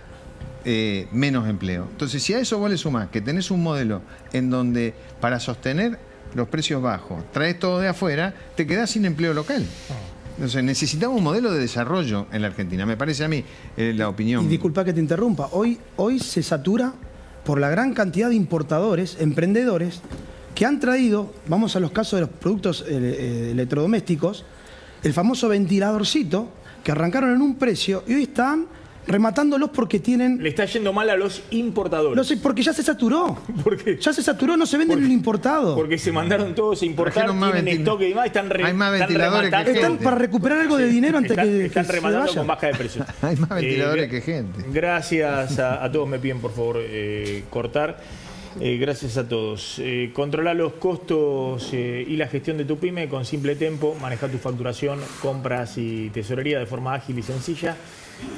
menos empleo. Entonces, si a eso vos le sumás que tenés un modelo en donde para sostener los precios bajos traes todo de afuera, te quedás sin empleo local. Entonces, necesitamos un modelo de desarrollo en la Argentina, me parece a mí la opinión. Y disculpa que te interrumpa, hoy se satura por la gran cantidad de importadores, emprendedores, que han traído, vamos a los casos de los productos electrodomésticos, el famoso ventiladorcito, que arrancaron en un precio y hoy están rematándolos porque tienen... Le está yendo mal a los importadores. No sé, porque ya se saturó. ¿Por qué? Ya se saturó, no se venden el importado. Porque se mandaron todos a importar, tienen stock y demás, hay más ventiladores que gente. Están para recuperar algo de dinero antes que están rematando con baja de precio. Hay más ventiladores que gente. Gracias a todos, me piden por favor cortar. Gracias a todos. Controla los costos y la gestión de tu pyme con Simple Tempo. Maneja tu facturación, compras y tesorería de forma ágil y sencilla.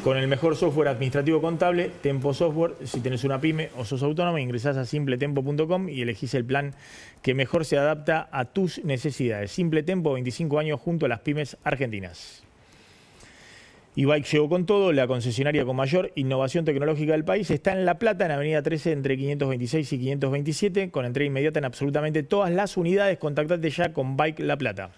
Con el mejor software administrativo contable, Tempo Software. Si tenés una pyme o sos autónomo, ingresás a simpletempo.com y elegís el plan que mejor se adapta a tus necesidades. Simple Tempo, 25 años junto a las pymes argentinas. E-Bike llegó con todo, la concesionaria con mayor innovación tecnológica del país. Está en La Plata, en Avenida 13, entre 526 y 527, con entrega inmediata en absolutamente todas las unidades. Contactate ya con Bike La Plata.